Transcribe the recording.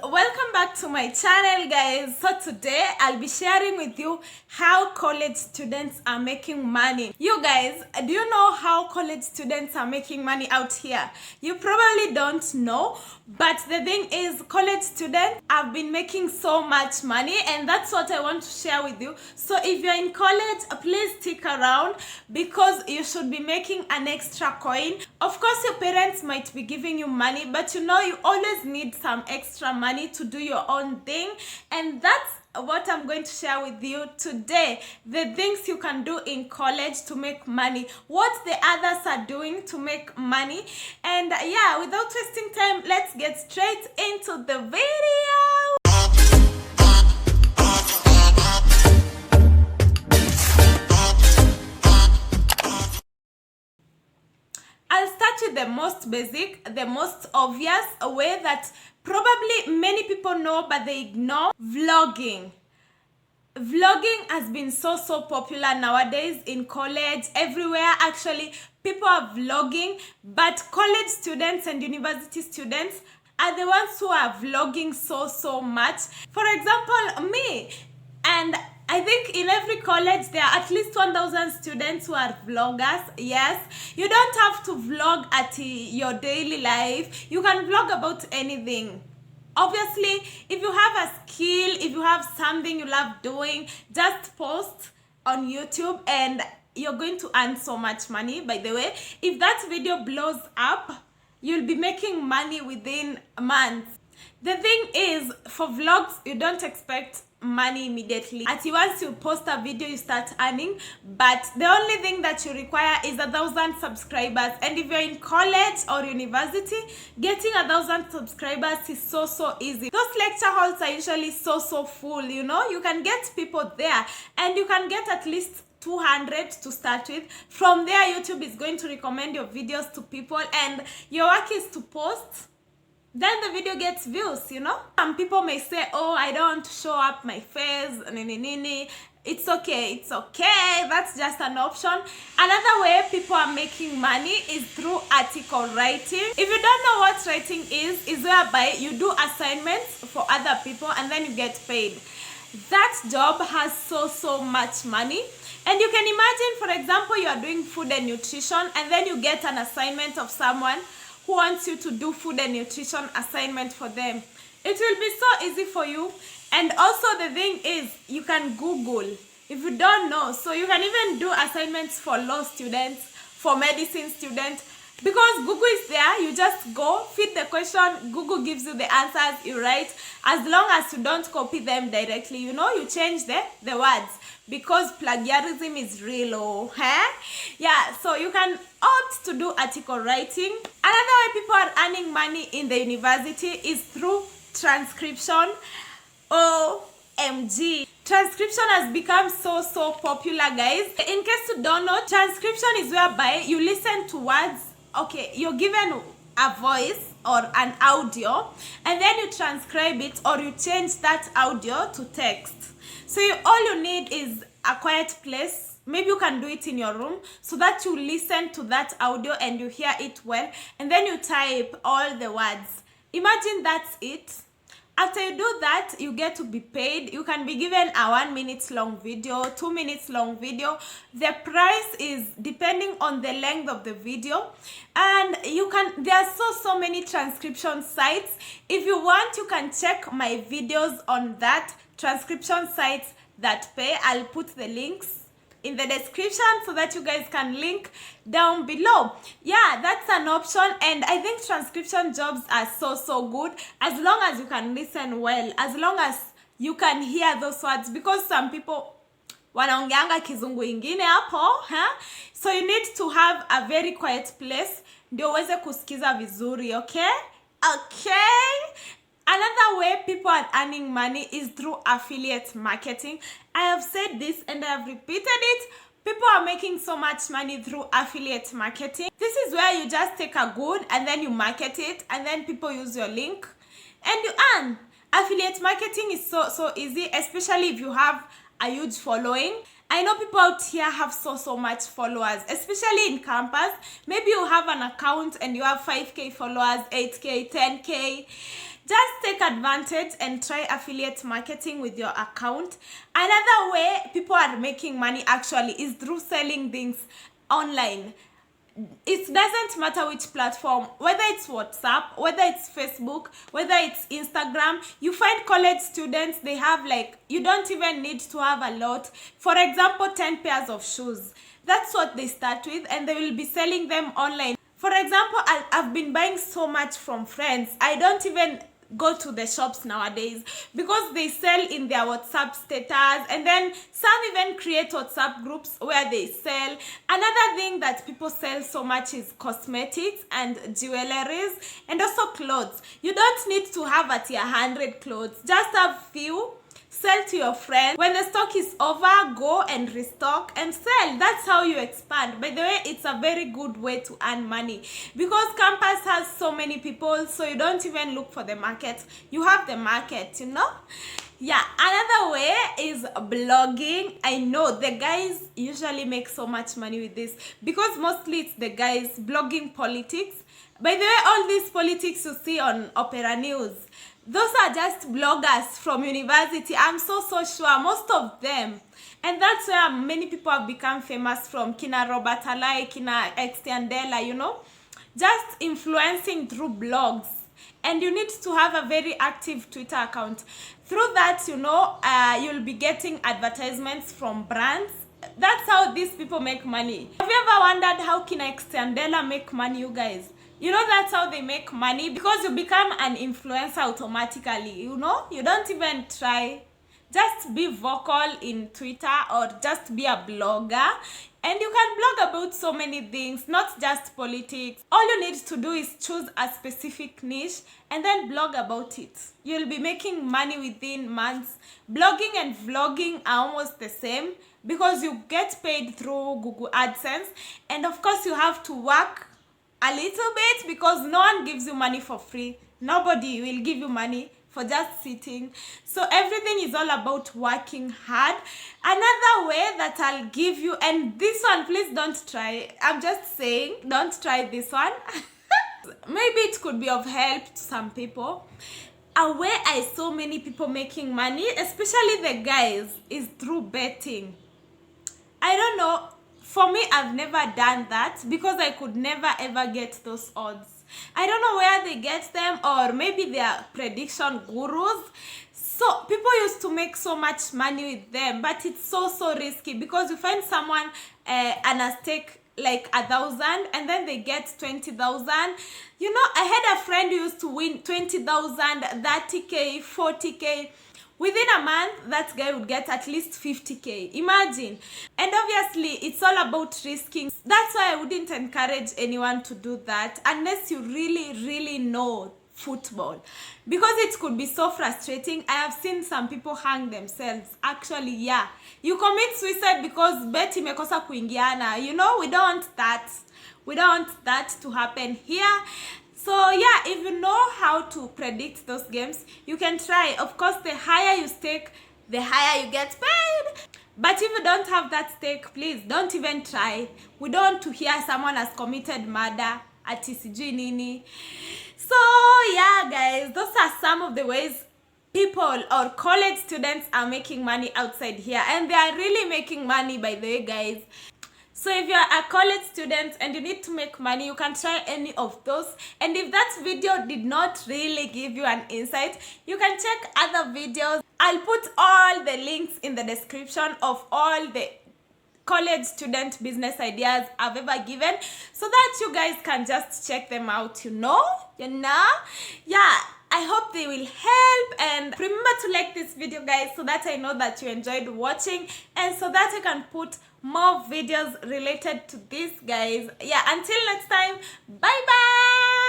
welcome back to my channel, guys. So today I'll be sharing with you how college students are making money. You guys, do you know how college students are making money out here? You probably don't know, but the thing is, college students have been making so much money, and that's what I want to share with you. So if you're in college, please stick around because you should be making an extra coin. Of course, your parents might be giving you money, but you know you always need some extra money to do your own thing, and that's what I'm going to share with you today. The things you can do in college to make money, what the others are doing to make money. And yeah, without wasting time, let's get straight into the video. I'll start with the most basic, the most obvious way that probably many people know but they ignore: vlogging. Vlogging has been so popular nowadays in college, everywhere actually. People are vlogging, but college students and university students are the ones who are vlogging so much. For example, me, and I think in every college there are at least 1,000 students who are vloggers. Yes, you don't have to vlog at your daily life. You can vlog about anything. Obviously, if you have a skill, if you have something you love doing, just post on YouTube and you're going to earn so much money. By the way, if that video blows up, you'll be making money within months. The thing is, for vlogs, you don't expect money immediately. Once you post a video, you start earning, but the only thing that you require is 1,000 subscribers. And if you're in college or university, getting 1,000 subscribers is so easy. Those lecture halls are usually so full, you know. You can get people there, and you can get at least 200 to start with. From there, YouTube is going to recommend your videos to people, and your work is to post. Then the video gets views, you know. Some people may say, oh, I don't want to show up my face, It's okay, that's just an option. Another way people are making money is through article writing. If you don't know what writing is whereby you do assignments for other people and then you get paid. That job has so much money. And you can imagine, for example, you are doing food and nutrition, and then you get an assignment of someone who wants you to do food and nutrition assignment for them. It will be so easy for you. And also the thing is, you can Google if you don't know. So you can even do assignments for law students, for medicine students, because Google is there. You just go, feed the question, Google gives you the answers, you write, as long as you don't copy them directly, you know, you change the words, because plagiarism is real, yeah. So you can opt to do article writing. Another way people are earning money in the university is through transcription. OMG, transcription has become so popular, guys. In case you don't know, transcription is whereby you listen to words. Okay, you're given a voice or an audio, and then you transcribe it, or you change that audio to text. So all you need is a quiet place. Maybe you can do it in your room, so that you listen to that audio and you hear it well, and then you type all the words. Imagine that's it. After you do that, you get to be paid. You can be given a 1 minute long video, 2 minutes long video. The price is depending on the length of the video. And there are so many transcription sites. If you want, you can check my videos on that transcription sites that pay. I'll put the links in the description so that you guys can link down below. Yeah, that's an option. And I think transcription jobs are so good, as long as you can listen well, as long as you can hear those words, because some people wanaongeanga kizungu ingine hapo, so you need to have a very quiet place ndio uweze kusikiza vizuri. Okay. Another way people are earning money is through affiliate marketing. I have said this and I have repeated it. People are making so much money through affiliate marketing. This is where you just take a good and then you market it, and then people use your link and you earn. Affiliate marketing is so easy, especially if you have a huge following. I know people out here have so much followers, especially in campus. Maybe you have an account and you have 5K followers, 8K, 10K. Just take advantage and try affiliate marketing with your account. Another way people are making money actually is through selling things online. It doesn't matter which platform, whether it's WhatsApp, whether it's Facebook, whether it's Instagram. You find college students, they have like, you don't even need to have a lot. For example, 10 pairs of shoes. That's what they start with, and they will be selling them online. For example, I've been buying so much from friends. I don't even go to the shops nowadays because they sell in their WhatsApp status, and then some even create WhatsApp groups where they sell. Another thing that people sell so much is cosmetics and jewelries, and also clothes. You don't need to have at your 100 clothes, just have few. Sell to your friends. When the stock is over, go and restock and sell. That's how you expand. By the way, it's a very good way to earn money because campus has so many people, so you don't even look for the market. You have the market, you know? Yeah, another way is blogging. I know the guys usually make so much money with this because mostly it's the guys blogging politics. By the way, all these politics you see on Opera News, those are just bloggers from university. I'm so sure most of them. And that's where many people have become famous from. Kina Robert Alai, Kina Extiandela, you know. Just influencing through blogs. And you need to have a very active Twitter account. Through that, you know, you'll be getting advertisements from brands. That's how these people make money. Have you ever wondered how Kina Extiandela make money, you guys? You know, that's how they make money, because you become an influencer automatically, you know? You don't even try. Just be vocal in Twitter or just be a blogger. And you can blog about so many things, not just politics. All you need to do is choose a specific niche and then blog about it. You'll be making money within months. Blogging and vlogging are almost the same because you get paid through Google AdSense. And of course, you have to work a little bit because no one gives you money for free. Nobody will give you money for just sitting. So everything is all about working hard. Another way that I'll give you, and this one, please don't try. I'm just saying, don't try this one. Maybe it could be of help to some people. A way I saw many people making money, especially the guys, is through betting. I don't know. For me, I've never done that because I could never ever get those odds. I don't know where they get them, or maybe they are prediction gurus. So people used to make so much money with them, but it's so risky because you find someone and a stake like 1,000 and then they get 20,000. You know, I had a friend who used to win 20,000, 30k, 40k. Within a month, that guy would get at least 50k. Imagine. And obviously, it's all about risking. That's why I wouldn't encourage anyone to do that unless you really know football. Because it could be so frustrating. I have seen some people hang themselves. Actually, yeah. You commit suicide because bet imekosa kuingiana. You know, we don't want that. We don't want that to happen here. So yeah, if you know how to predict those games, you can try. Of course, the higher you stake, the higher you get paid. But if you don't have that stake, please don't even try. We don't want to hear someone has committed murder at TCG Nini. So yeah, guys, those are some of the ways people or college students are making money outside here. And they are really making money, by the way, guys. So if you're a college student and you need to make money, you can try any of those. And if that video did not really give you an insight, you can check other videos. I'll put all the links in the description of all the college student business ideas I've ever given, so that you guys can just check them out, you know? Yeah. I hope they will help, and remember to like this video, guys, so that I know that you enjoyed watching and so that I can put more videos related to this, guys. Yeah, until next time, bye bye.